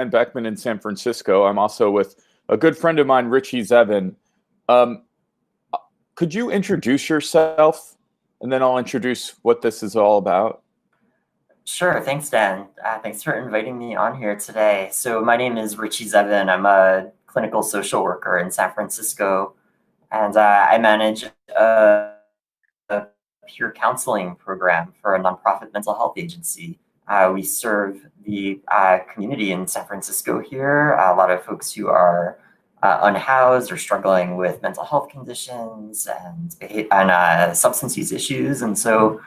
Dan Beckman in San Francisco. I'm also with a good friend of mine, Richie Zevin. Um, could you introduce yourself, and then I'll introduce what this is all about? Sure. Thanks, Dan. Thanks for inviting me on here today. So my name is Richie Zevin. I'm a clinical social worker in San Francisco, and I manage a peer counseling program for a nonprofit mental health agency. We serve the community in San Francisco here, a lot of folks who are unhoused or struggling with mental health conditions and substance use issues. And so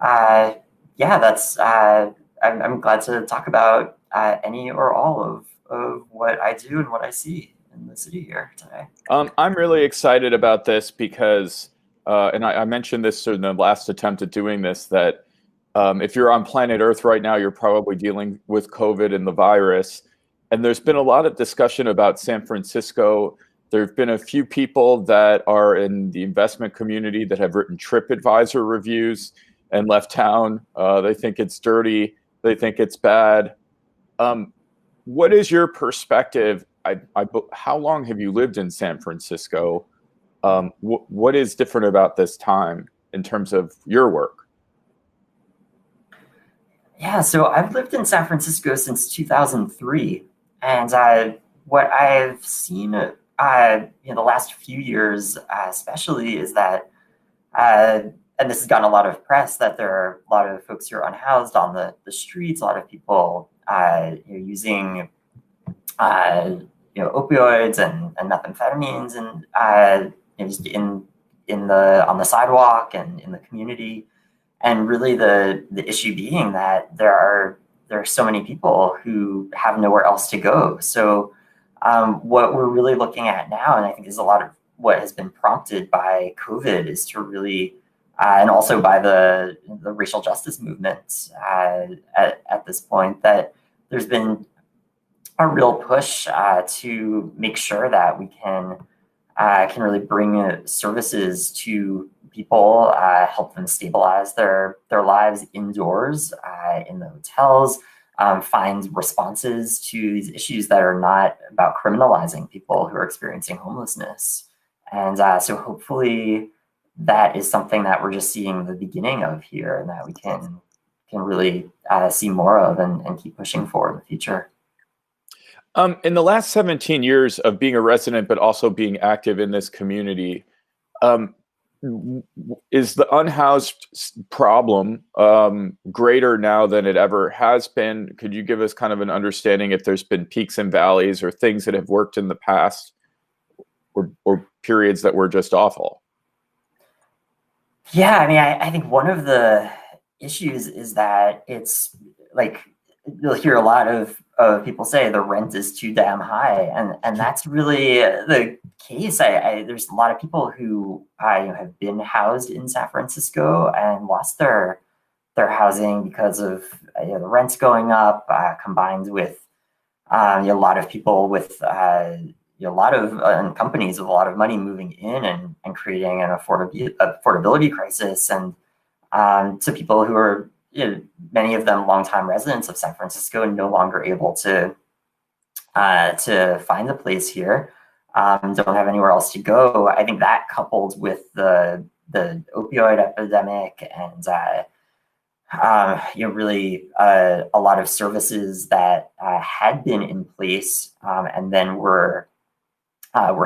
uh, yeah, I'm glad to talk about any or all of what I do and what I see in the city here today. I'm really excited about this because, and I mentioned this in the last attempt at doing this, that if you're on planet Earth right now, you're probably dealing with COVID and the virus. And there's been a lot of discussion about San Francisco. There have been a few people that are in the investment community that have written TripAdvisor reviews and left town. They think it's dirty. They think it's bad. What is your perspective? How long have you lived in San Francisco? What is different about this time in terms of your work? Yeah, so I've lived in San Francisco since 2003, and what I've seen in the last few years, especially, is that and this has gotten a lot of press, that there are a lot of folks who are unhoused on the streets, a lot of people using opioids and methamphetamines and just on the sidewalk and in the community. And really the issue being that there are so many people who have nowhere else to go. So what we're really looking at now, and I think is a lot of what has been prompted by COVID, is to really and also by the racial justice movement at this point, that there's been a real push to make sure that we can really bring services to people, help them stabilize their lives indoors in the hotels, find responses to these issues that are not about criminalizing people who are experiencing homelessness. And so hopefully that is something that we're just seeing the beginning of here, and that we can really see more of and keep pushing for in the future. In the last 17 years of being a resident, but also being active in this community, is the unhoused problem greater now than it ever has been? Could you give us kind of an understanding if there's been peaks and valleys or things that have worked in the past, or periods that were just awful? Yeah, I mean, I think one of the issues is that it's like, you'll hear a lot of people say the rent is too damn high, and that's really the case. There's a lot of people who have been housed in San Francisco and lost their housing because of the rents going up, combined with a lot of people with a lot of companies with a lot of money moving in and creating an affordability crisis, and to people who are, many of them longtime residents of San Francisco and no longer able to find a place here, don't have anywhere else to go. I think that, coupled with the opioid epidemic and really a lot of services that had been in place and then were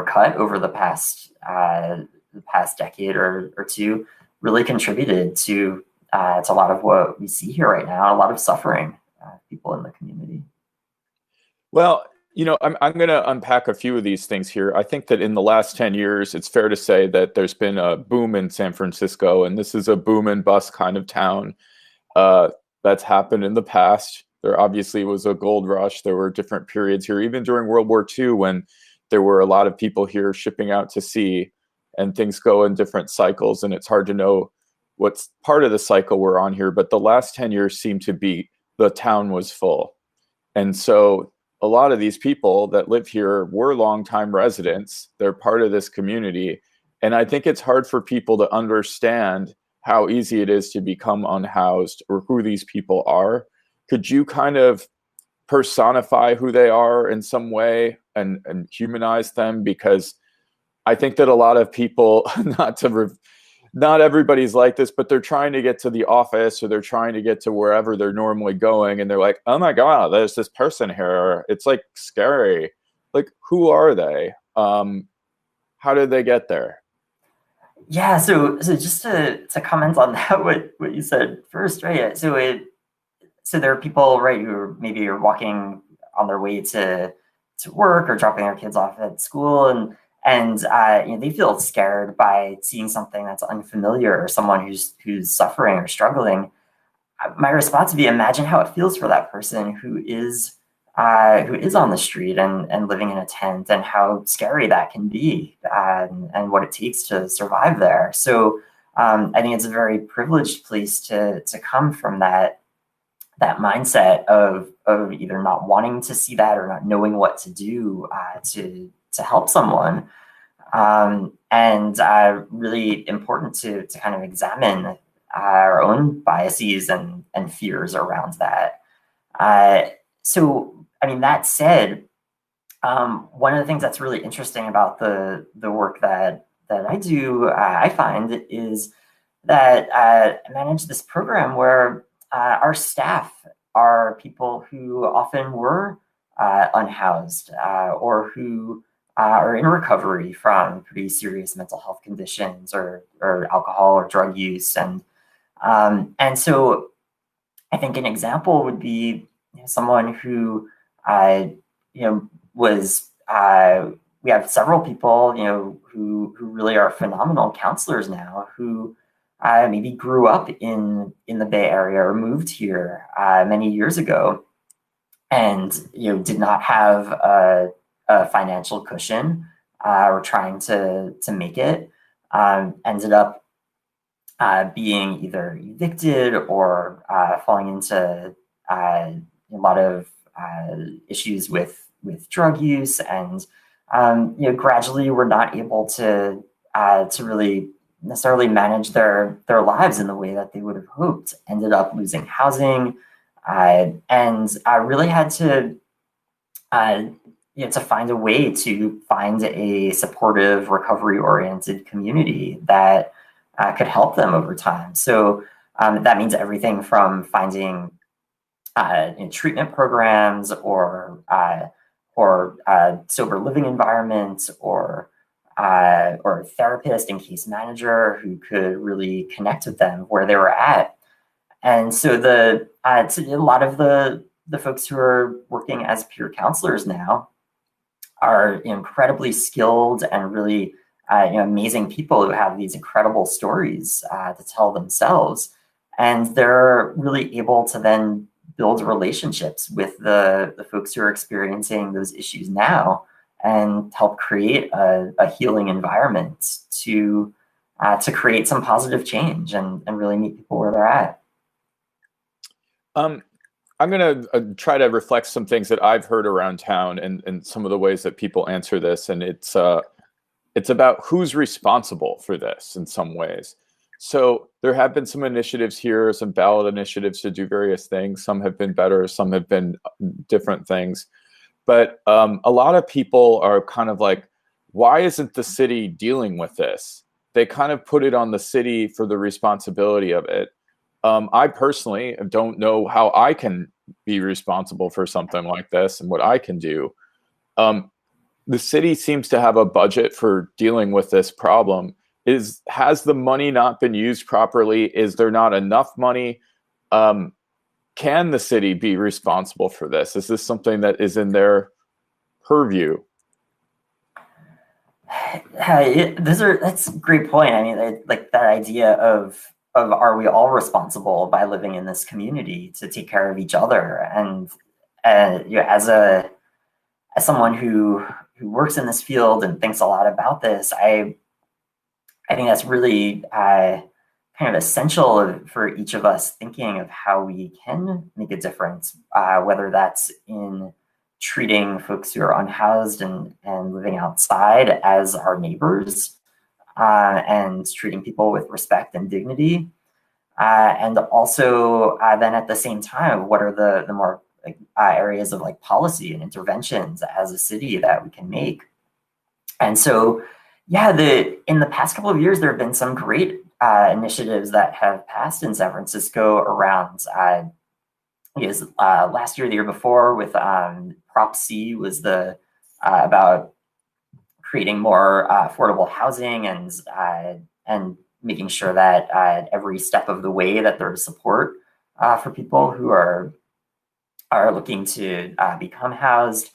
cut over the past decade or two, really contributed to a lot of what we see here right now, a lot of suffering people in the community. Well, I'm going to unpack a few of these things here. I think that in the last 10 years, it's fair to say that there's been a boom in San Francisco, and this is a boom and bust kind of town. That's happened in the past. There obviously was a gold rush. There were different periods here, even during World War II, when there were a lot of people here shipping out to sea, and things go in different cycles, and it's hard to know what's part of the cycle we're on here. But the last 10 years seemed to be the town was full. And so a lot of these people that live here were longtime residents. They're part of this community. And I think it's hard for people to understand how easy it is to become unhoused or who these people are. Could you kind of personify who they are in some way and humanize them, because I think that a lot of people, not everybody's like this, but they're trying to get to the office or they're trying to get to wherever they're normally going. And they're like, oh my God, there's this person here. It's like scary. Like, who are they? How did they get there? Yeah, so just to comment on that, what you said first, right? So there are people, right, who maybe are walking on their way to work or dropping their kids off at school, and you know, they feel scared by seeing something that's unfamiliar or someone who's suffering or struggling. My response would be, imagine how it feels for that person who is on the street and living in a tent, and how scary that can be, and what it takes to survive there. So I think it's a very privileged place to come from, that mindset of either not wanting to see that or not knowing what to do to help someone. And really important to kind of examine our own biases and fears around that. So, I mean, that said, one of the things that's really interesting about the work that I do, I find, is that I manage this program where our staff are people who often were unhoused, or who are in recovery from pretty serious mental health conditions, or alcohol or drug use, and so I think an example would be, you know, someone who you know, was we have several people, you know, who really are phenomenal counselors now, who maybe grew up in the Bay Area or moved here many years ago, and, you know, did not have a financial cushion, or trying to make it, ended up being either evicted or falling into a lot of issues with drug use, and you know, gradually were not able to really necessarily manage their lives in the way that they would have hoped. Ended up losing housing, and I really had to you know, to find a way to find a supportive, recovery-oriented community that could help them over time. So that means everything from finding in treatment programs, or sober living environments, or a therapist and case manager who could really connect with them where they were at. And so so a lot of the folks who are working as peer counselors now are incredibly skilled and really you know, amazing people who have these incredible stories to tell themselves, and they're really able to then build relationships with the folks who are experiencing those issues now, and help create a healing environment to create some positive change, and really meet people where they're at. I'm going to try to reflect some things that I've heard around town, and some of the ways that people answer this. And it's about who's responsible for this in some ways. So there have been some initiatives here, some ballot initiatives to do various things. Some have been better, some have been different things. But a lot of people are kind of like, why isn't the city dealing with this? They kind of put it on the city for the responsibility of it. I personally don't know how I can be responsible for something like this and what I can do. The city seems to have a budget for dealing with this problem. Has the money not been used properly? Is there not enough money? Can the city be responsible for this? Is this something that is in their purview? That's a great point. I mean, like that idea of are we all responsible by living in this community to take care of each other? And you know, as someone who works in this field and thinks a lot about this, I think that's really kind of essential for each of us thinking of how we can make a difference, whether that's in treating folks who are unhoused and living outside as our neighbors, and treating people with respect and dignity. And also then at the same time, what are the more like areas of like policy and interventions as a city that we can make. And so, yeah, in the past couple of years, there have been some great initiatives that have passed in San Francisco around last year, the year before, with Prop C was the about creating more affordable housing and making sure that at every step of the way that there's support for people who are looking to become housed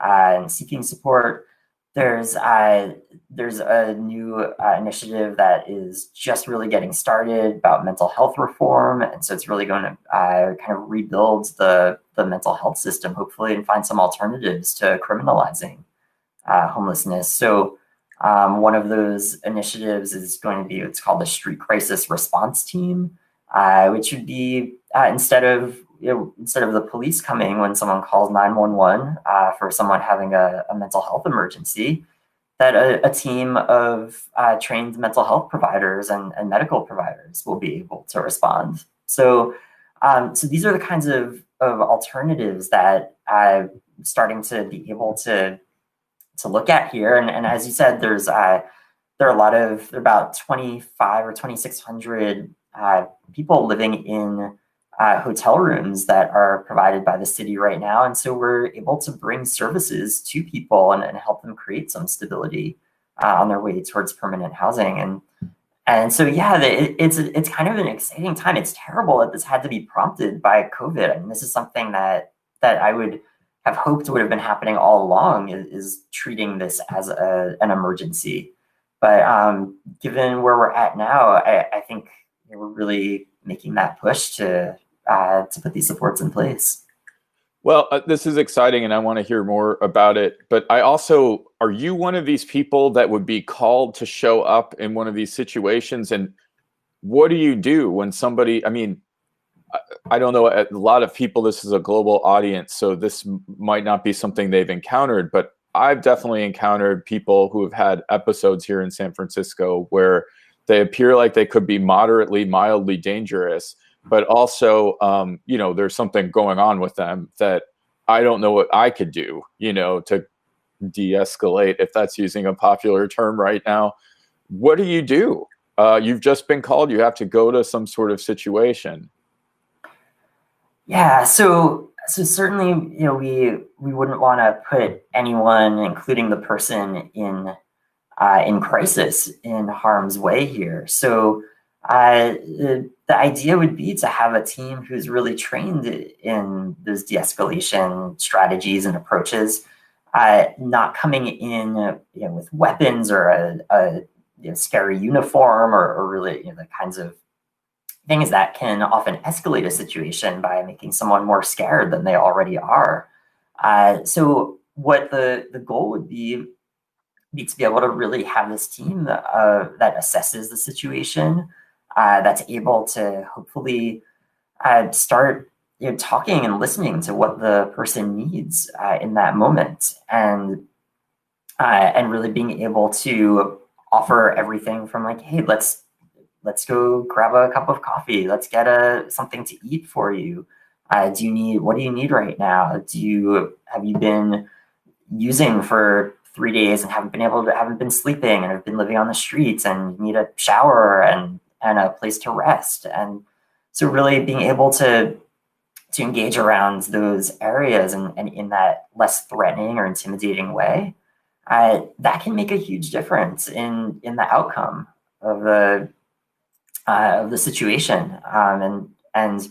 and seeking support. There's a new initiative that is just really getting started about mental health reform, and so it's really going to kind of rebuild the mental health system, hopefully, and find some alternatives to criminalizing homelessness. So one of those initiatives is going to be, it's called the Street Crisis Response Team, which would be instead of the police coming when someone calls 911 for someone having a mental health emergency, that a team of trained mental health providers and medical providers will be able to respond. So, so these are the kinds of alternatives that I'm starting to be able to look at here. And as you said, there are about 25 or 2,600 people living in hotel rooms that are provided by the city right now. And so we're able to bring services to people and help them create some stability on their way towards permanent housing. And so, yeah, it's kind of an exciting time. It's terrible that this had to be prompted by COVID. I mean, this is something that I would have hoped would have been happening all along, is treating this as an emergency. But given where we're at now, I think we're really making that push to put these supports in place. Well, this is exciting, and I want to hear more about it. But are you one of these people that would be called to show up in one of these situations? And what do you do when somebody, I mean, I don't know, a lot of people, this is a global audience, so this might not be something they've encountered, but I've definitely encountered people who have had episodes here in San Francisco where they appear like they could be moderately, mildly dangerous, but also, there's something going on with them that I don't know what I could do, to de-escalate, if that's using a popular term right now. What do you do? You've just been called, you have to go to some sort of situation. Yeah, so certainly, we wouldn't want to put anyone, including the person in crisis, in harm's way here. So the idea would be to have a team who's really trained in those de-escalation strategies and approaches, not coming in with weapons or a scary uniform or really the kinds of things that can often escalate a situation by making someone more scared than they already are. So what the goal would be to be able to really have this team that assesses the situation, that's able to hopefully start talking and listening to what the person needs in that moment, and really being able to offer everything from like, hey, let's go grab a cup of coffee. Let's get something to eat for you. What do you need right now? Have you been using for 3 days and haven't been sleeping and have been living on the streets and you need a shower and a place to rest? And so really being able to engage around those areas and in that less threatening or intimidating way, that can make a huge difference in the outcome of the situation. And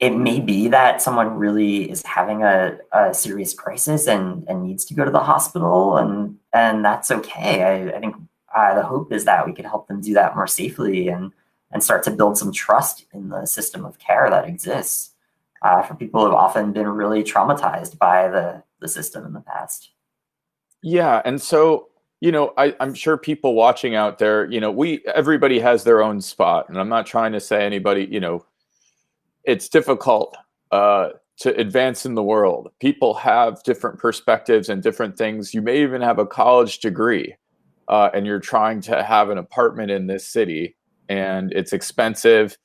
it may be that someone really is having a serious crisis and needs to go to the hospital, and that's okay. I think the hope is that we can help them do that more safely and start to build some trust in the system of care that exists for people who have often been really traumatized by the system in the past. Yeah, and so I'm sure people watching out there, everybody has their own spot, and I'm not trying to say anybody, it's difficult to advance in the world. People have different perspectives and different things. You may even have a college degree, and you're trying to have an apartment in this city, and it's expensive,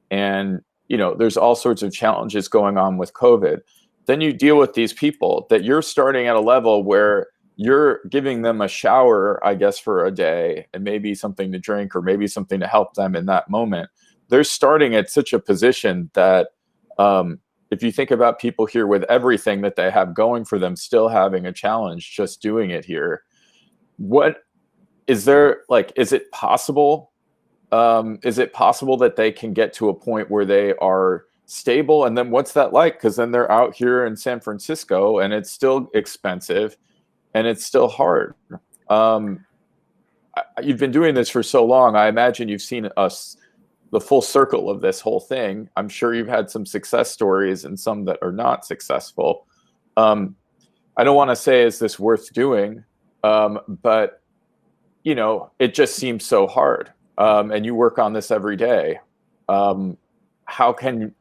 and there's all sorts of challenges going on with COVID. then you deal with these people that you're starting at a level where you're giving them a shower, I guess, for a day, and maybe something to drink or maybe something to help them in that moment. They're starting at such a position that if you think about people here with everything that they have going for them, still having a challenge just doing it here, what is there, like, is it possible? Is it possible that they can get to a point where they are stable? And then what's that like? Because then they're out here in San Francisco and it's still expensive and it's still hard. You've been doing this for so long. I imagine you've seen us, the full circle of this whole thing. I'm sure you've had some success stories and some that are not successful. I don't want to say, is this worth doing? But, you know, it just seems so hard. And you work on this every day. How can,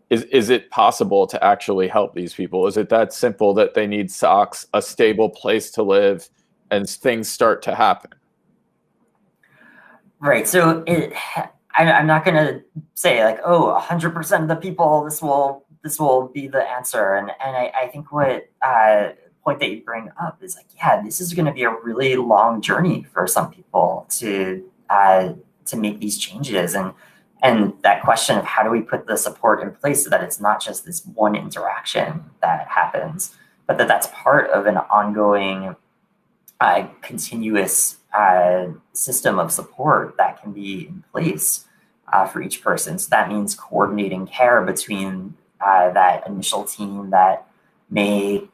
is it possible to actually help these people? Is it that simple that they need socks, a stable place to live, and things start to happen? Right. So I'm not going to say like, oh, 100% of the people, this will be the answer. And I think what point that you bring up is like, yeah, this is going to be a really long journey for some people to make these changes. And that question of how do we put the support in place so that it's not just this one interaction that happens, but that's part of an ongoing, continuous system of support that can be in place for each person. So that means coordinating care between that initial team that may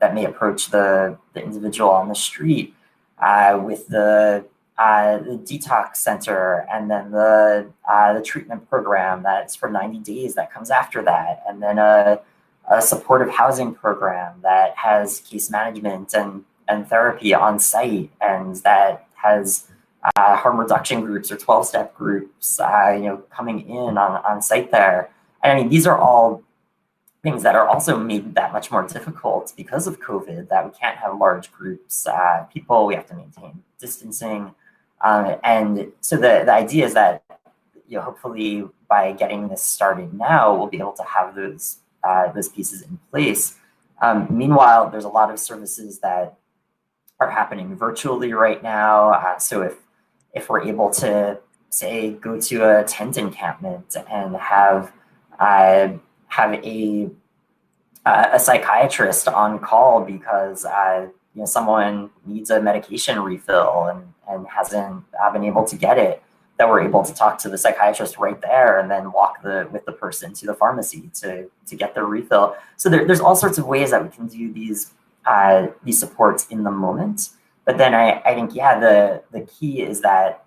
approach the individual on the street with the detox center, and then the treatment program that's for 90 days that comes after that, and then a supportive housing program that has case management and therapy on site, and that has harm reduction groups or 12-step groups, coming in on site there. And I mean, these are all things that are also made that much more difficult because of COVID, that we can't have large groups, people, we have to maintain distancing. And so the idea is that, hopefully by getting this started now, we'll be able to have those pieces in place. Meanwhile, there's a lot of services that are happening virtually right now. So if we're able to, say, go to a tent encampment and have a psychiatrist on call because someone needs a medication refill and hasn't been able to get it, that we're able to talk to the psychiatrist right there and then walk with the person to the pharmacy to get the refill. So there's all sorts of ways that we can do these supports in the moment. But then I think, yeah, the key is that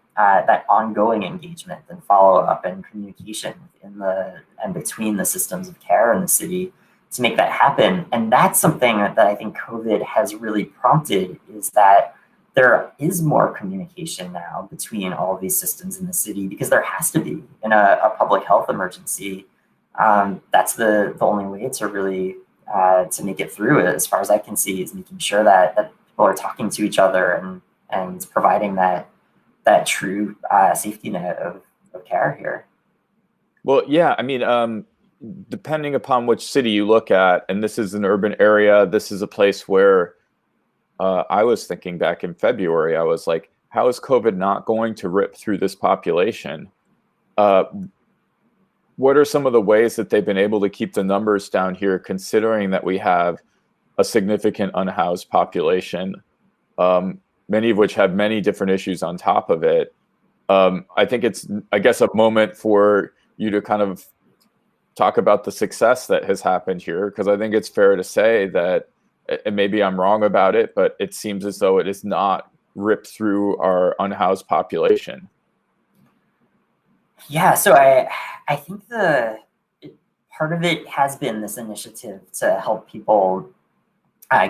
ongoing engagement and follow up and communication and between the systems of care in the city to make that happen. And that's something that I think COVID has really prompted, is that there is more communication now between all of these systems in the city, because there has to be in a public health emergency. That's the only way to really to make it through, as far as I can see, is making sure that people are talking to each other and providing that true safety net of care here. Well, yeah, I mean, depending upon which city you look at, and this is an urban area, this is a place where I was thinking back in February, I was like, how is COVID not going to rip through this population? What are some of the ways that they've been able to keep the numbers down here, considering that we have a significant unhoused population, many of which have many different issues on top of it? I think it's, I guess, a moment for you to kind of talk about the success that has happened here, because I think it's fair to say that, and maybe I'm wrong about it, but it seems as though it is not ripped through our unhoused population. Yeah, so I think part of it has been this initiative to help people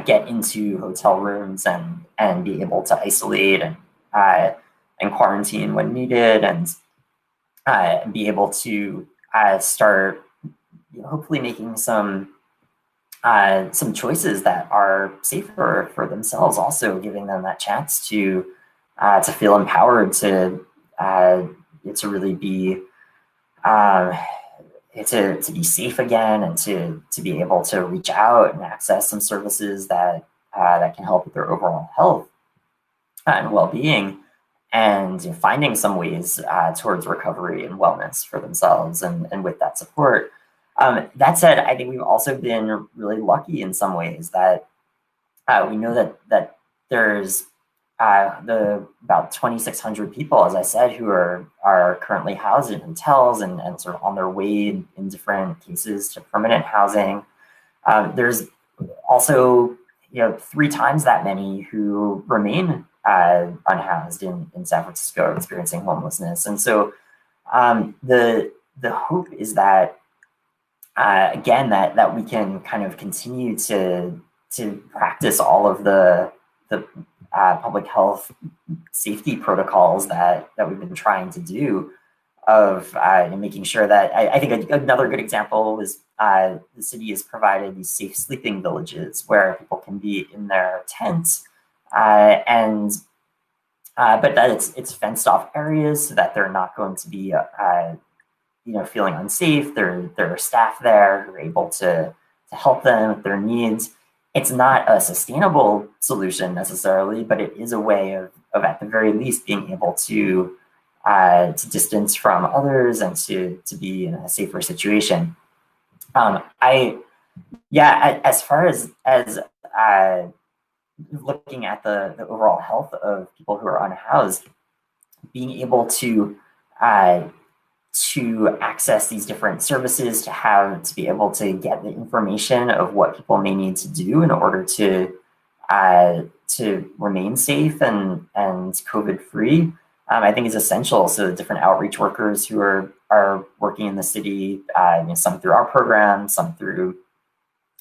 get into hotel rooms and be able to isolate and quarantine when needed, and be able to start hopefully making some choices that are safer for themselves, also giving them that chance to feel empowered to really be to be safe again, and to be able to reach out and access some services that that can help with their overall health and well-being, and finding some ways towards recovery and wellness for themselves, and with that support. That said, I think we've also been really lucky in some ways that we know that there's the about 2,600 people, as I said, who are currently housed in hotels and sort of on their way in different cases to permanent housing. There's also 3 times that many who remain unhoused in San Francisco, experiencing homelessness. And so the hope is that again that we can kind of continue to practice all of the public health safety protocols that we've been trying to do, of making sure that I think another good example is the city has provided these safe sleeping villages where people can be in their tents, and but that it's fenced off areas so that they're not going to be feeling unsafe. There are staff there who are able to help them with their needs. It's not a sustainable solution necessarily, but it is a way of at the very least being able to distance from others and to be in a safer situation. As far as looking at the overall health of people who are unhoused, being able to access these different services, to be able to get the information of what people may need to do in order to remain safe and COVID free, I think is essential. So the different outreach workers who are working in the city, some through our program, some through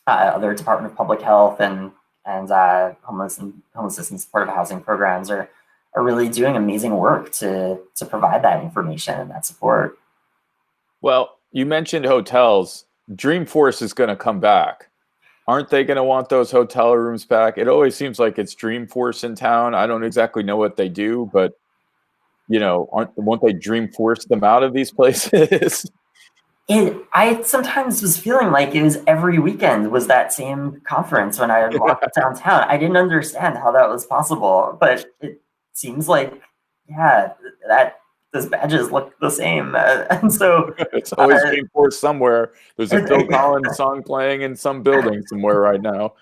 other Department of Public Health and homelessness and supportive housing programs are really doing amazing work to provide that information and that support. Well, you mentioned hotels. Dreamforce is going to come back. Aren't they going to want those hotel rooms back? It always seems like it's Dreamforce in town. I don't exactly know what they do, but won't they Dreamforce them out of these places? I sometimes was feeling like it was every weekend was that same conference when I walked downtown. I didn't understand how that was possible, but it seems like, that those badges look the same. And so it's always Dreamforce somewhere. There's a Phil Collins song playing in some building somewhere right now.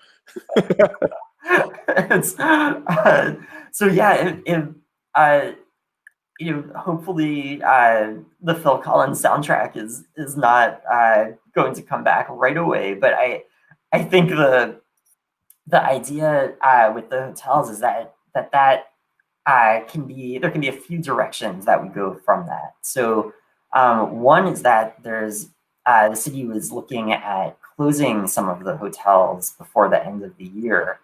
Hopefully the Phil Collins soundtrack is not going to come back right away. But I think the idea with the hotels is that there can be a few directions that we go from that. So one is that there's the city was looking at closing some of the hotels before the end of the year,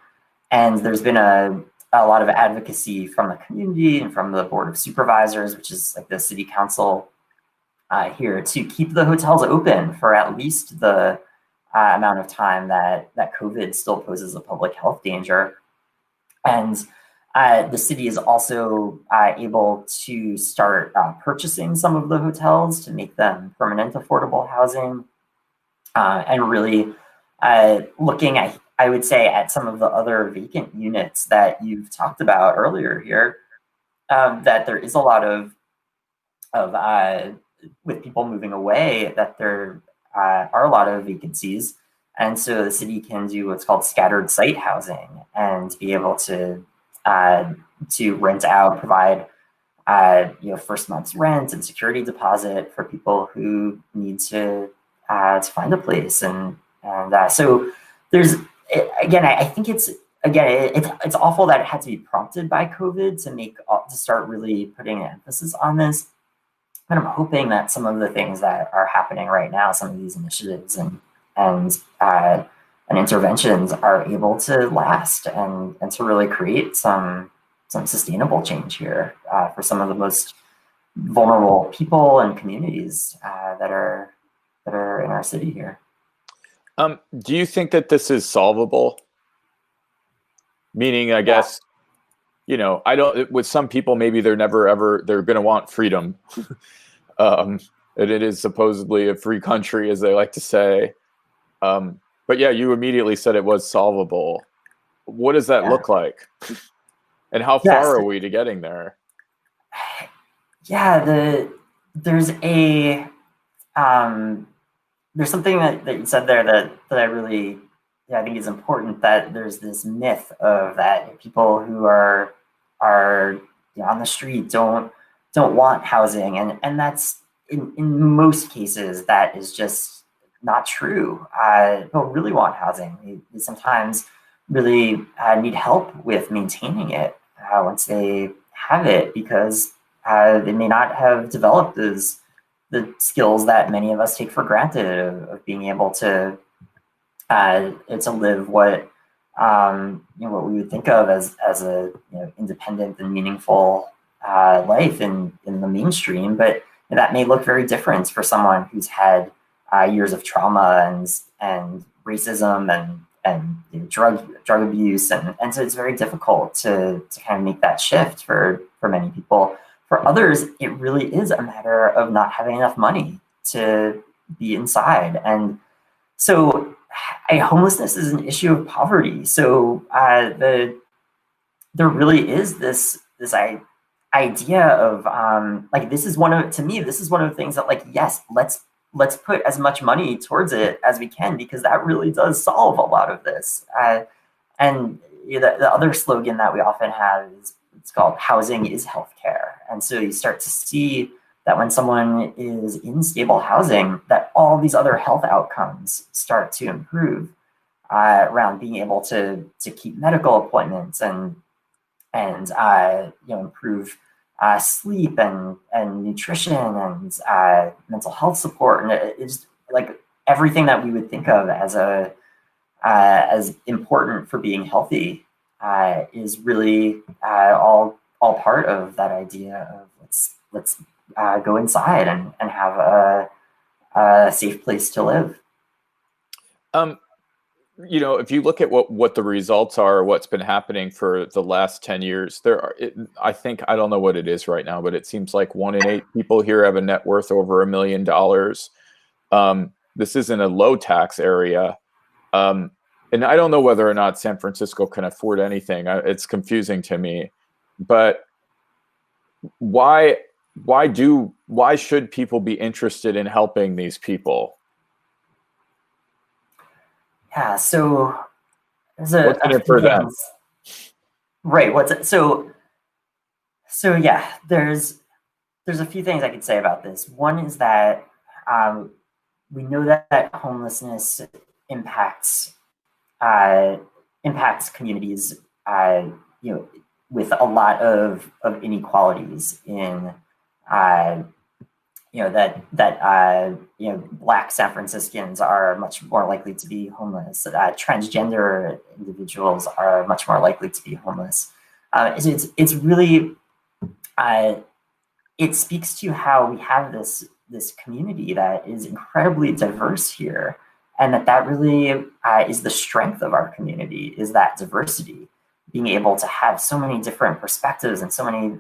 and there's been a lot of advocacy from the community and from the Board of Supervisors, which is like the city council here, to keep the hotels open for at least the amount of time that COVID still poses a public health danger. And the city is also able to start purchasing some of the hotels to make them permanent affordable housing, and really looking at, I would say, at some of the other vacant units that you've talked about earlier here, that there is a lot of with people moving away, that there are a lot of vacancies. And so the city can do what's called scattered site housing and be able to rent out, provide first month's rent and security deposit for people who need to find a place. And so there's, again, I think it's awful that it had to be prompted by COVID to start really putting an emphasis on this. And I'm hoping that some of the things that are happening right now, some of these initiatives and interventions are able to last and to really create some sustainable change here for some of the most vulnerable people and communities that are in our city here. Do you think that this is solvable? Meaning, I guess, with some people, maybe they're going to want freedom. and it is supposedly a free country, as they like to say. But yeah, you immediately said it was solvable. What does that Yeah. look like? And how far Yes. are we to getting there? Yeah. There's a um, there's something that you said there that I really, yeah, I think is important, that there's this myth of that people who are on the street don't want housing, and that's in most cases that is just not true. People really want housing. They sometimes really need help with maintaining it once they have it, because they may not have developed the skills that many of us take for granted of being able to live what we would think of as a independent and meaningful life in the mainstream. But that may look very different for someone who's had years of trauma and racism and drug abuse, and so it's very difficult to kind of make that shift for many people. For others, it really is a matter of not having enough money to be inside. And so homelessness is an issue of poverty. So there really is this idea of like, this is one of the things that, like, yes, let's put as much money towards it as we can, because that really does solve a lot of this. And the other slogan that we often have is, it's called "Housing is Healthcare." And so you start to see that when someone is in stable housing, that all these other health outcomes start to improve, around being able to keep medical appointments and improve sleep and nutrition and mental health support. And it's like everything that we would think of as important for being healthy is really all part of that idea of let's go inside and have a safe place to live. If you look at what the results are, what's been happening for the last 10 years, I think, I don't know what it is right now, but it seems like 1 in 8 people here have a net worth over $1 million. This isn't a low tax area. And I don't know whether or not San Francisco can afford anything. It's confusing to me. But why should people be interested in helping these people? Yeah, so there's What's in it for them? Right. So yeah, there's a few things I could say about this. One is that we know that homelessness impacts communities, with a lot of inequalities in, Black San Franciscans are much more likely to be homeless. Transgender individuals are much more likely to be homeless. It's really, it speaks to how we have this community that is incredibly diverse here, and that really is the strength of our community, is that diversity, being able to have so many different perspectives and so many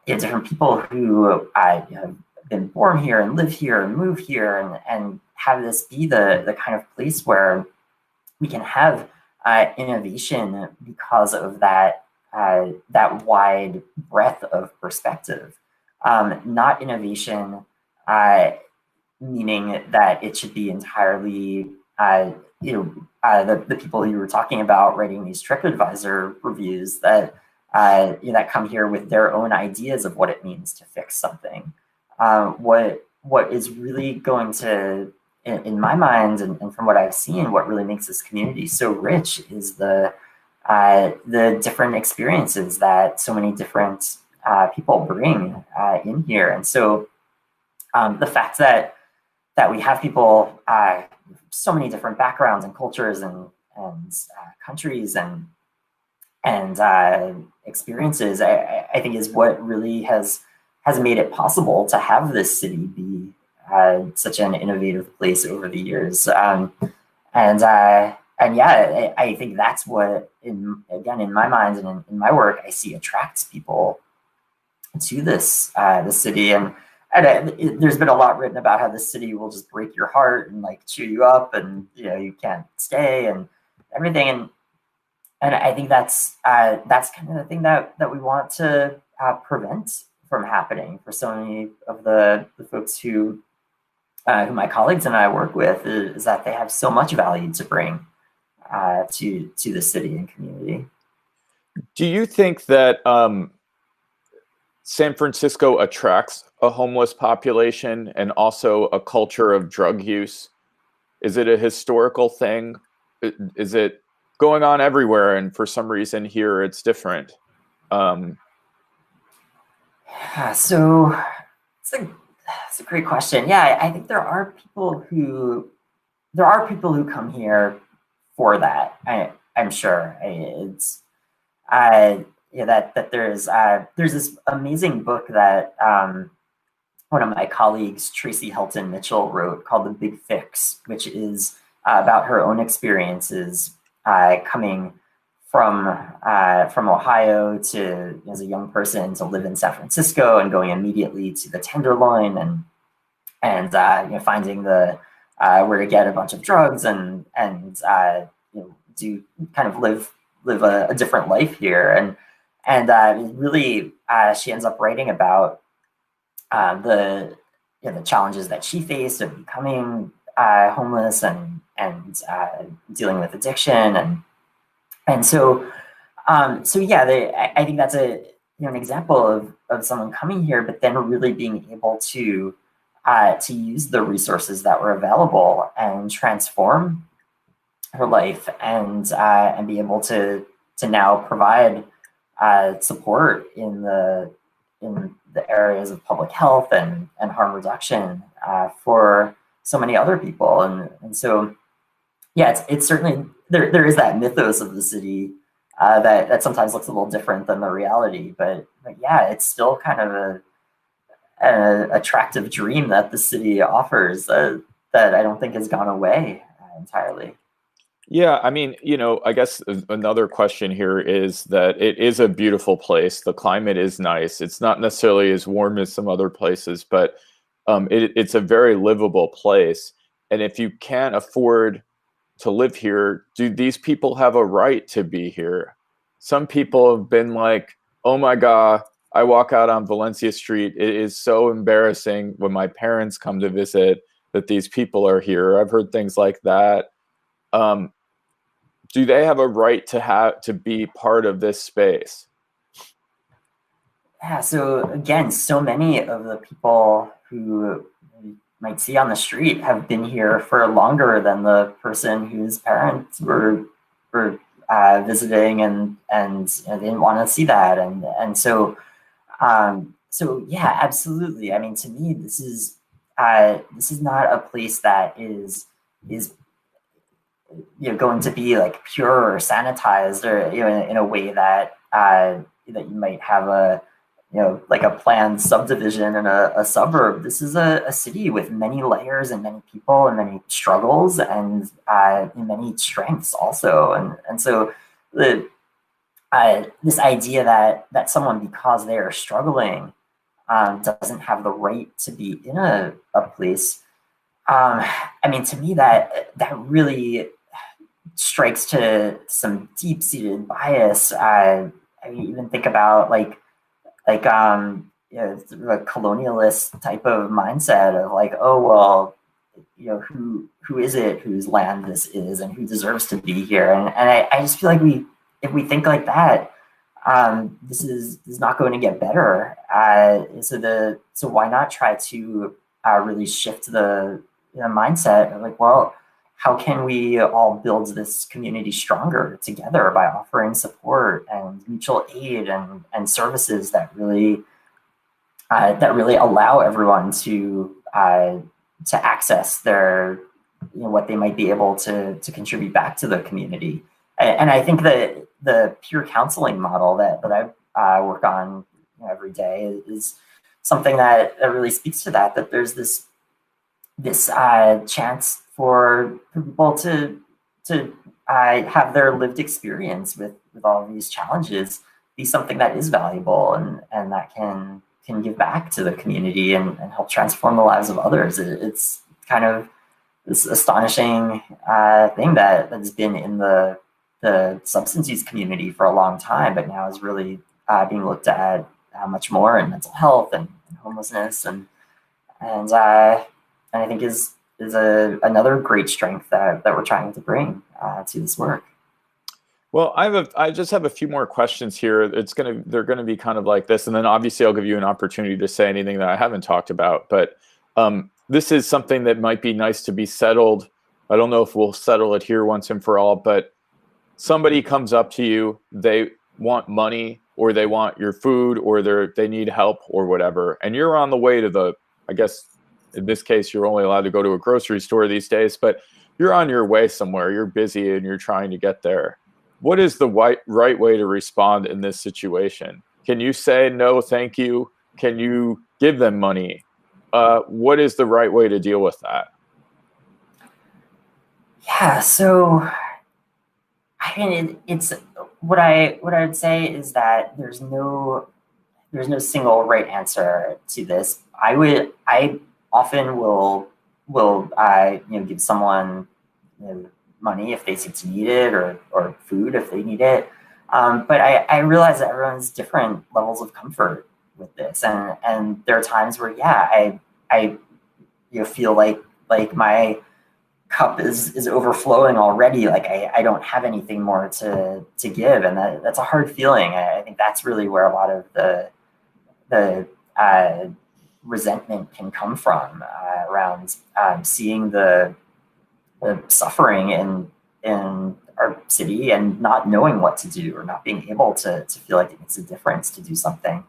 different people who have been born here and live here and move here, and have this be the kind of place where we can have innovation because of that wide breadth of perspective. Not innovation meaning that it should be entirely, the people you were talking about writing these TripAdvisor reviews that that come here with their own ideas of what it means to fix something. What is really going to, in my mind, and from what I've seen, what really makes this community so rich is the different experiences that so many different people bring in here. And so the fact that we have people, so many different backgrounds and cultures and countries and experiences, I think is what really has made it possible to have this city be such an innovative place over the years. And yeah, I think that's what, in my mind and in my work, I see attracts people to this city. And there's been a lot written about how the city will just break your heart and like chew you up, and you can't stay and everything. And I think that's kind of the thing that we want to prevent from happening for so many of the folks who my colleagues and I work with, is that they have so much value to bring to the city and community. Do you think that San Francisco attracts a homeless population and also a culture of drug use? Is it a historical thing? Is it going on everywhere, and for some reason here it's different? So it's a great question. Yeah, I think there are people who come here for that. I'm sure. It's that there's this amazing book that one of my colleagues, Tracy Helton Mitchell, wrote called The Big Fix, which is about her own experiences coming from Ohio to, as a young person, to live in San Francisco and going immediately to the Tenderloin and finding the where to get a bunch of drugs and do kind of live a different life here. And really she ends up writing about the challenges that she faced of becoming homeless and dealing with addiction and so yeah, I think that's an example of someone coming here, but then really being able to use the resources that were available and transform her life and be able to now provide support in the areas of public health and harm reduction for so many other people. And so, yeah, it's certainly, there is that mythos of the city that sometimes looks a little different than the reality, but yeah, it's still kind of an attractive dream that the city offers that I don't think has gone away entirely. Yeah, I mean, I guess another question here is that it is a beautiful place. The climate is nice. It's not necessarily as warm as some other places, but it's a very livable place. And if you can't afford to live here, do these people have a right to be here? Some people have been like, oh my God, I walk out on Valencia Street. It is so embarrassing when my parents come to visit that these people are here. I've heard things like that. Do they have a right to be part of this space? Yeah, so again, so many of the people who you might see on the street have been here for longer than the person whose parents were visiting, and they didn't want to see that, and so yeah, absolutely. I mean, to me, this is not a place that is going to be like pure or sanitized, or in a way that that you might have like a planned subdivision in a suburb. This is a city with many layers and many people and many struggles and many strengths also. And so this idea that someone, because they are struggling, doesn't have the right to be in a place. I mean, to me, that really strikes to some deep-seated bias. I mean, even think about like a colonialist type of mindset of like, oh well, who is it whose land this is and who deserves to be here? And I just feel like if we think like that, this is not going to get better. So why not try to really shift the mindset of like, well, how can we all build this community stronger together by offering support and mutual aid and services that really allow everyone to access their what they might be able to contribute back to the community. And I think that the peer counseling model that I work on every day is something that really speaks to that there's this chance for people to have their lived experience with all of these challenges be something that is valuable and that can can give back to the community and help transform the lives of others. It's kind of this astonishing thing that has been in the substance use community for a long time, but now is really being looked at much more in mental health and homelessness, and I think is another great strength that we're trying to bring to this work. Well, I just have a few more questions here. They're gonna be kind of like this, and then obviously I'll give you an opportunity to say anything that I haven't talked about. But this is something that might be nice to be settled. I don't know if we'll settle it here once and for all, but somebody comes up to you, they want money, or they want your food, or they need help, or whatever, and you're on the way to I guess in this case, you're only allowed to go to a grocery store these days, but you're on your way somewhere, you're busy, and you're trying to get there. What is the right way to respond in this situation? Can you say, no, thank you? Can you give them money? What is the right way to deal with that? Yeah, so I mean, it's what I would say is that there's no single right answer to this. I often will give someone money if they seem to need it, or food if they need it. But I realize that everyone's different levels of comfort with this, and there are times where I feel like my cup is overflowing already. Like I don't have anything more to give, and that's a hard feeling. I think that's really where a lot of the resentment can come from around seeing the suffering in our city and not knowing what to do, or not being able to feel like it makes a difference to do something.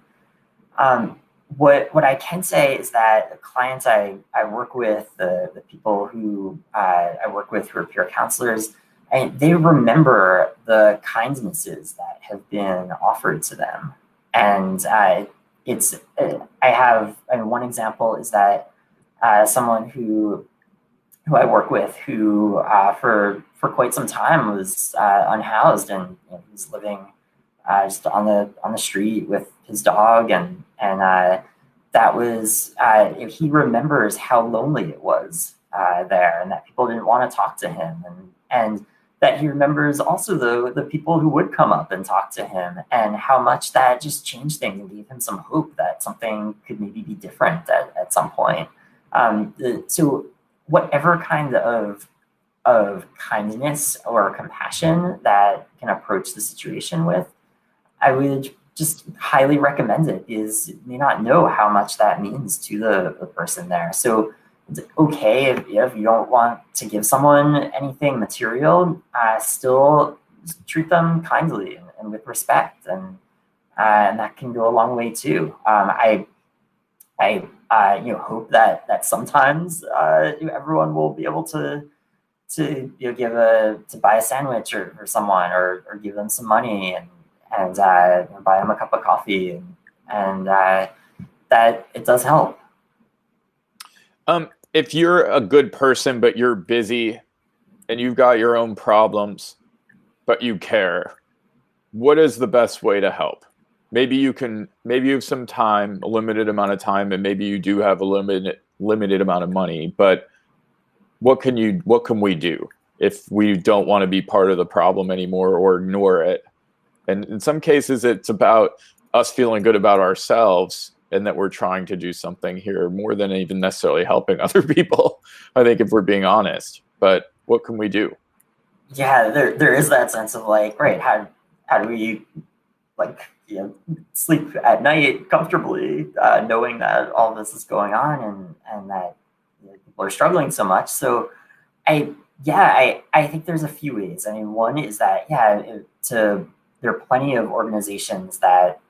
What I can say is that the clients I work with, the people who I work with who are peer counselors, and they remember the kindnesses that have been offered to them. And I mean, one example is that someone who I work with, who for quite some time was unhoused, and he's living just on the street with his dog, and that was he remembers how lonely it was there, and that people didn't want to talk to him, and that he remembers also the people who would come up and talk to him, and how much that just changed things and gave him some hope that something could maybe be different at some point. So whatever kind of kindness or compassion that can approach the situation with, I would just highly recommend it, because you may not know how much that means to the person there. So it's okay if you don't want to give someone anything material, still treat them kindly and with respect, and that can go a long way too. I hope that sometimes everyone will be able to buy a sandwich for someone, or give them some money, and buy them a cup of coffee, and that it does help. If you're a good person, but you're busy and you've got your own problems, but you care, what is the best way to help? Maybe you have some time, a limited amount of time, and maybe you do have a limited amount of money, but what can we do if we don't want to be part of the problem anymore, or ignore it? And in some cases, it's about us feeling good about ourselves, and that we're trying to do something here more than even necessarily helping other people, I think, if we're being honest. But what can we do? Yeah, there is that sense of like, right, how do we sleep at night comfortably, knowing that all this is going on, and that people are struggling so much. So I think there's a few ways. I mean, one is that there are plenty of organizations that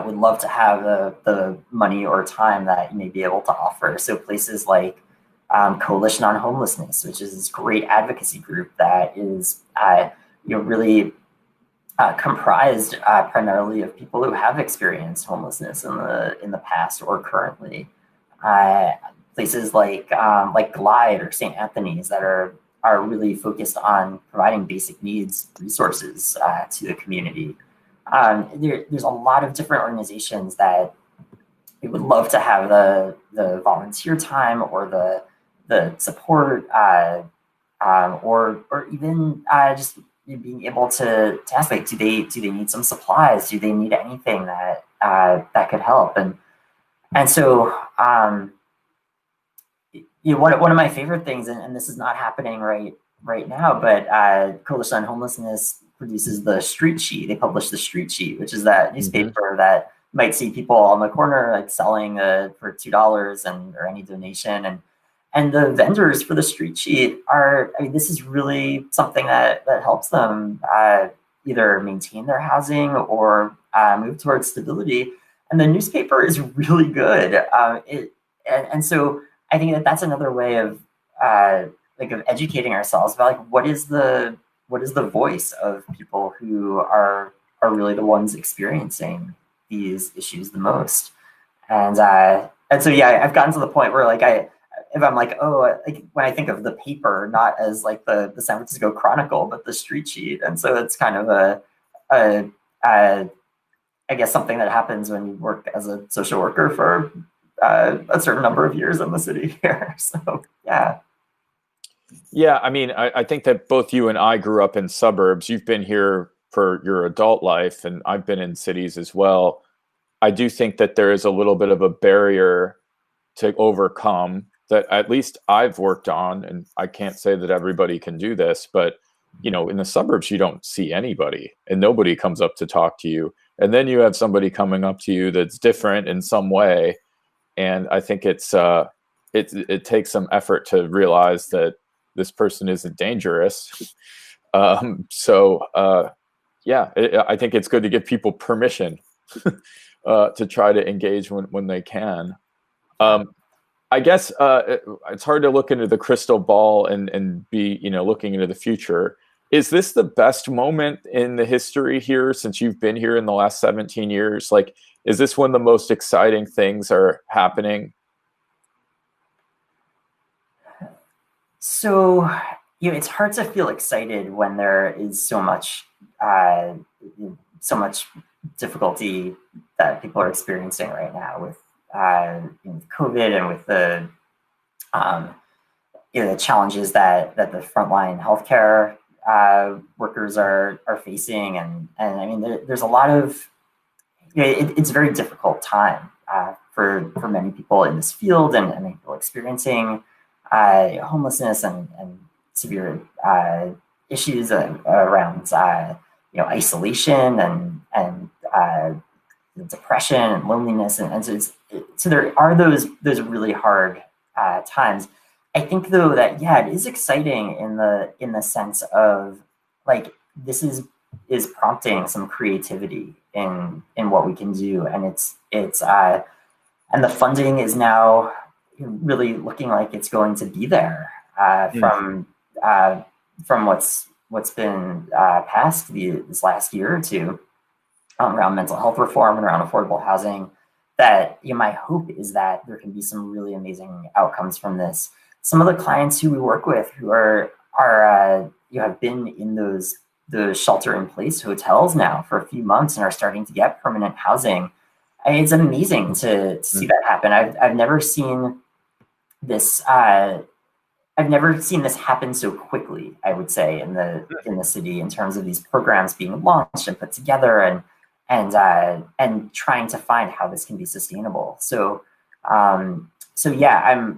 would love to have the money or time that you may be able to offer. So places like Coalition on Homelessness, which is this great advocacy group that is really comprised primarily of people who have experienced homelessness in the past or currently. Places like Glide or St. Anthony's that are really focused on providing basic needs resources to the community. There's a lot of different organizations that we would love to have the volunteer time or the support, or even just being able to ask, like, do they need some supplies? Do they need anything that could help? And so one of my favorite things, and this is not happening right now, but Coalition on Homelessness produces the Street Sheet. They publish the Street Sheet, which is that newspaper that might see people on the corner like selling for $2 or any donation, and the vendors for the Street Sheet are, I mean, this is really something that helps them either maintain their housing or move towards stability. And the newspaper is really good. And so I think that's another way of of educating ourselves about like what is the voice of people who are really the ones experiencing these issues the most. And so yeah, I've gotten to the point where like if I'm like, oh, like when I think of the paper, not as like the San Francisco Chronicle, but the Street Sheet. And so it's kind of a I guess something that happens when you work as a social worker for a certain number of years in the city here. So yeah. Yeah, I mean, I think that both you and I grew up in suburbs. You've been here for your adult life, and I've been in cities as well. I do think that there is a little bit of a barrier to overcome that at least I've worked on, and I can't say that everybody can do this, but in the suburbs you don't see anybody and nobody comes up to talk to you. And then you have somebody coming up to you that's different in some way. And I think it takes some effort to realize that this person isn't dangerous. Yeah, I think it's good to give people permission to try to engage when they can. I guess it's hard to look into the crystal ball and be, looking into the future. Is this the best moment in the history here since you've been here in the last 17 years? Like, is this when the most exciting things are happening? So, it's hard to feel excited when there is so much difficulty that people are experiencing right now with COVID and with the the challenges that the frontline healthcare workers are facing, and I mean there's a lot of it's a very difficult time for many people in this field and many people experiencing homelessness and severe issues around isolation and depression and loneliness, and so there are those really hard times. I think though that it is exciting in the sense of like this is prompting some creativity in what we can do, and it's and the funding is now really looking like it's going to be there from what's been passed this last year or two around mental health reform and around affordable housing. That my hope is that there can be some really amazing outcomes from this. Some of the clients who we work with who are have been in those shelter-in-place hotels now for a few months and are starting to get permanent housing. It's amazing to see that happen. I've never seen this. I've never seen this happen so quickly, I would say, in the city in terms of these programs being launched and put together and trying to find how this can be sustainable. So yeah,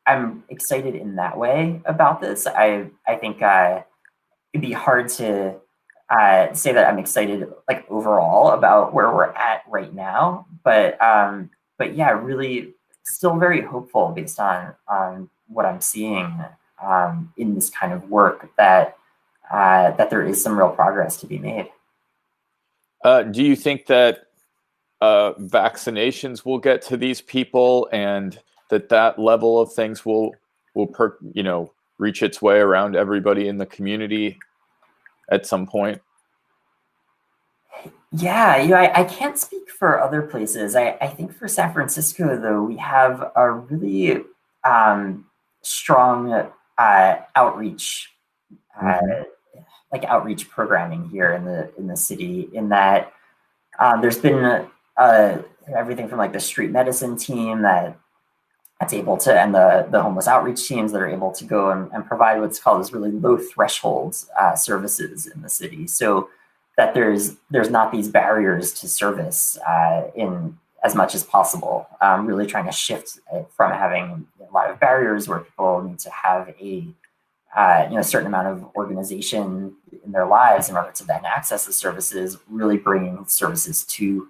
I'm excited in that way about this. I think it'd be hard to say that I'm excited like overall about where we're at right now, but yeah, really still very hopeful based on what I'm seeing in this kind of work that there is some real progress to be made. Do you think that vaccinations will get to these people, and that level of things will reach its way around everybody in the community at some point? Yeah, I can't speak for other places. I think for San Francisco, though, we have a really strong outreach outreach programming here in the city, in that there's been everything from like the street medicine team that's able to, and the homeless outreach teams that are able to go and provide what's called as really low thresholds services in the city, so that there's not these barriers to service in as much as possible. Really trying to shift from having a lot of barriers where people need to have a certain amount of organization in their lives in order to then access the services, really bringing services to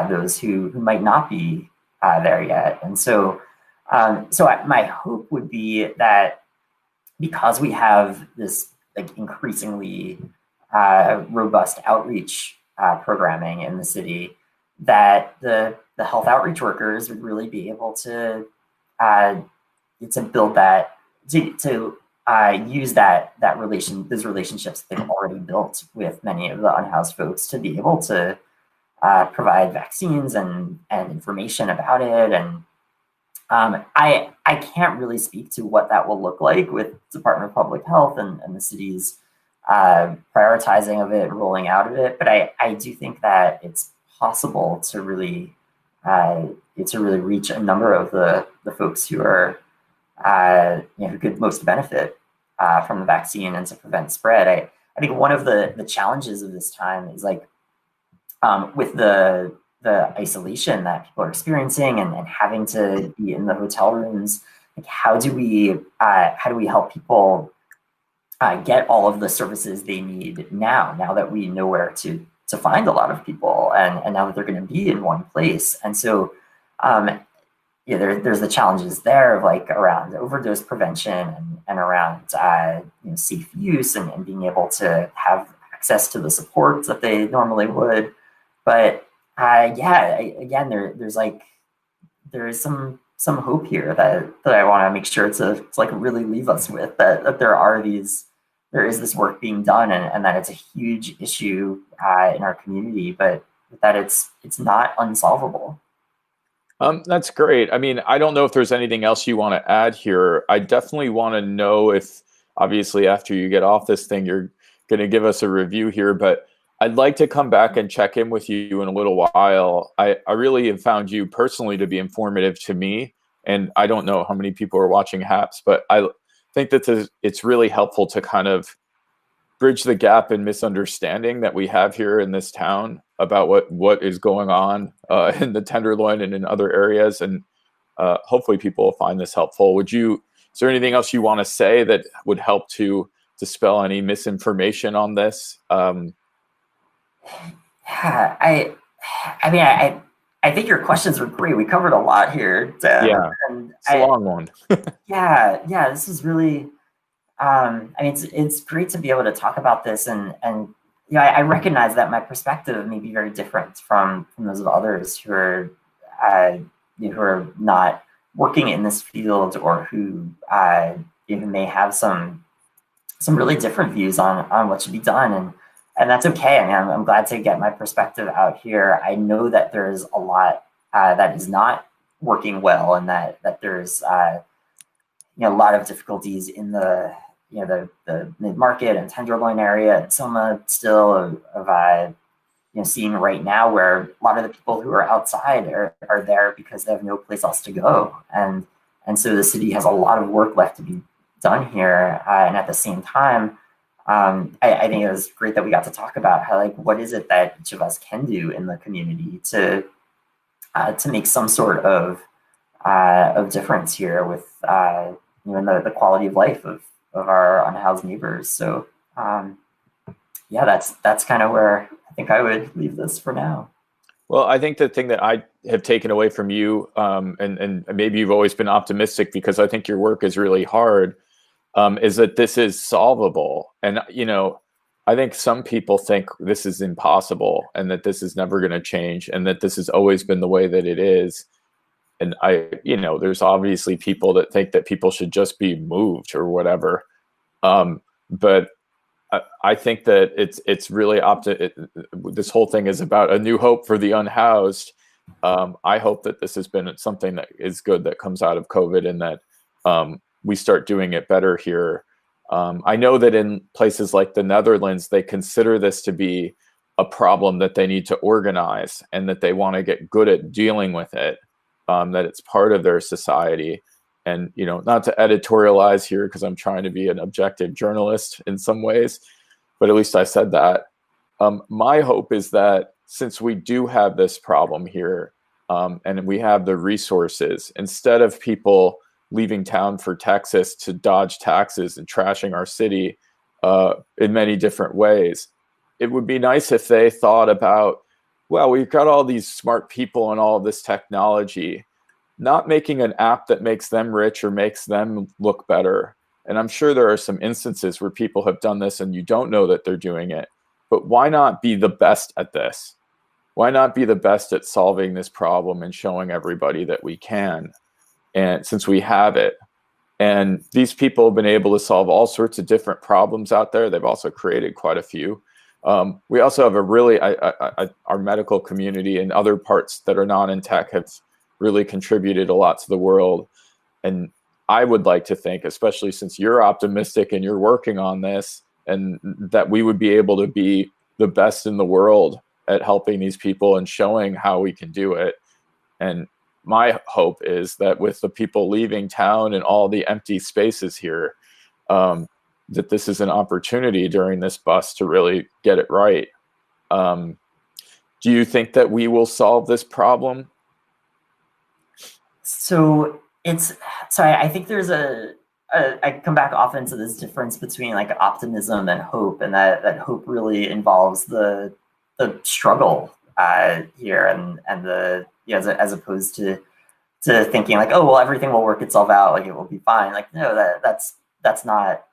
those who might not be there yet. And so my hope would be that because we have this like increasingly robust outreach programming in the city, that the health outreach workers would really be able to build that, to use those relationships they've already built with many of the unhoused folks to be able to provide vaccines and information about it. And I can't really speak to what that will look like with Department of Public Health and the city's prioritizing of it, rolling out of it. But I do think that it's possible to really reach a number of the folks who are who could most benefit from the vaccine and to prevent spread. I think one of the challenges of this time is like with the isolation that people are experiencing and having to be in the hotel rooms. Like how do we help people get all of the services they need now that we know where to find a lot of people, and now that they're going to be in one place. And so there's the challenges there of like around overdose prevention and around safe use and being able to have access to the supports that they normally would. But again, there is some hope here that I want to make sure to like really leave us with, that there is this work being done, and that it's a huge issue in our community, but that it's not unsolvable. That's great. I mean, I don't know if there's anything else you want to add here. I definitely want to know if, obviously, after you get off this thing, you're going to give us a review here, but I'd like to come back and check in with you in a little while. I really have found you personally to be informative to me, and I don't know how many people are watching HAPS, but I think that it's really helpful to kind of bridge the gap in misunderstanding that we have here in this town about what is going on in the Tenderloin and in other areas, and hopefully people will find this helpful. Is there anything else you want to say that would help to dispel any misinformation on this? I think your questions were great. We covered a lot here. Yeah, it's a long one. yeah, this is really. It's great to be able to talk about this, and I recognize that my perspective may be very different from those of others who are not working in this field, or who may have some really different views on what should be done, and that's okay. I mean, I'm glad to get my perspective out here. I know that there's a lot that is not working well, and that there's a lot of difficulties in the mid-market and Tenderloin area and Soma still of seeing right now, where a lot of the people who are outside are there because they have no place else to go, and so the city has a lot of work left to be done here. And at the same time, I think it was great that we got to talk about how, like, what is it that each of us can do in the community to make some sort of difference here with in the quality of life of our unhoused neighbors. So that's kind of where I think I would leave this for now. Well, I think the thing that I have taken away from you, and maybe you've always been optimistic, because I think your work is really hard, is that this is solvable. And, I think some people think this is impossible and that this is never going to change and that this has always been the way that it is. And there's obviously people that think that people should just be moved or whatever. But I think that it's really this whole thing is about a new hope for the unhoused. I hope that this has been something that is good that comes out of COVID, and that we start doing it better here. I know that in places like the Netherlands, they consider this to be a problem that they need to organize and that they want to get good at dealing with it, that it's part of their society. And, you know, not to editorialize here because I'm trying to be an objective journalist in some ways, but at least I said that. My hope is that since we do have this problem here, and we have the resources, instead of people leaving town for Texas to dodge taxes and trashing our city in many different ways, it would be nice if they thought about, well, we've got all these smart people and all this technology, not making an app that makes them rich or makes them look better. And I'm sure there are some instances where people have done this and you don't know that they're doing it. But why not be the best at this? Why not be the best at solving this problem and showing everybody that we can? And since we have it, and these people have been able to solve all sorts of different problems out there. They've also created quite a few. We also have a really, our medical community and other parts that are not in tech have really contributed a lot to the world. And I would like to think, especially since you're optimistic and you're working on this, and that we would be able to be the best in the world at helping these people and showing how we can do it. And my hope is that with the people leaving town and all the empty spaces here, that this is an opportunity during this bust to really get it right. Do you think that we will solve this problem? So I think there's I come back often to this difference between like optimism and hope, and that hope really involves the struggle here and the, you know, as opposed to thinking like, oh well, everything will work itself out, like it will be fine. Like no, that's not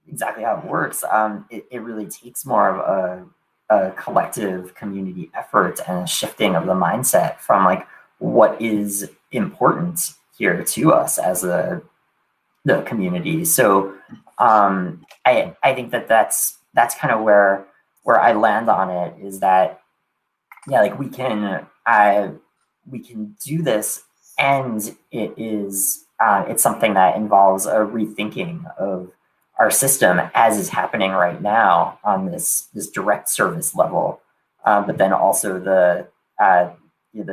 exactly how it works. It really takes more of a collective community effort and a shifting of the mindset from like what is important here to us as the community. So I think that's kind of where I land on it, is that yeah, like we can do this, and it's something that involves a rethinking of our system as is happening right now on this direct service level, but then also the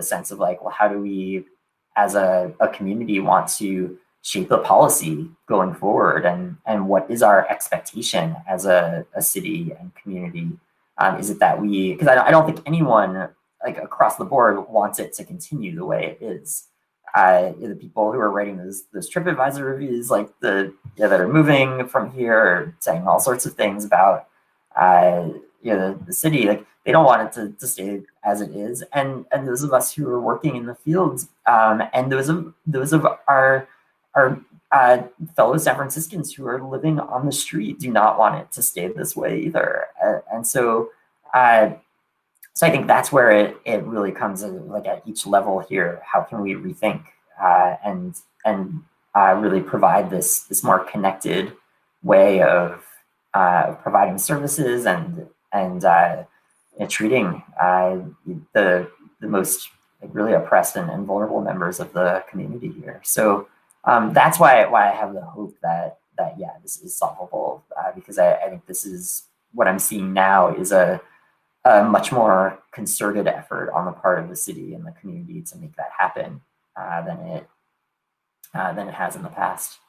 sense of like, well, how do we as a community want to shape a policy going forward, and what is our expectation as a city and community? Is it that because I don't think anyone like across the board wants it to continue the way it is. The people who are writing those TripAdvisor reviews, like that are moving from here, are saying all sorts of things about the city, like they don't want it to stay as it is. And those of us who are working in the fields, and those of our fellow San Franciscans who are living on the street do not want it to stay this way either. And so I think that's where it really comes in, like at each level here. How can we rethink and really provide this more connected way of providing services and treating the most really oppressed and vulnerable members of the community here. So that's why I have the hope that yeah, this is solvable, because I think this is what I'm seeing now is a much more concerted effort on the part of the city and the community to make that happen than it has in the past.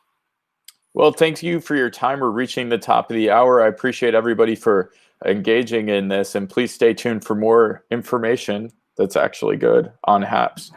Well, thank you for your time. We're reaching the top of the hour. I appreciate everybody for engaging in this, and please stay tuned for more information that's actually good on HAPS.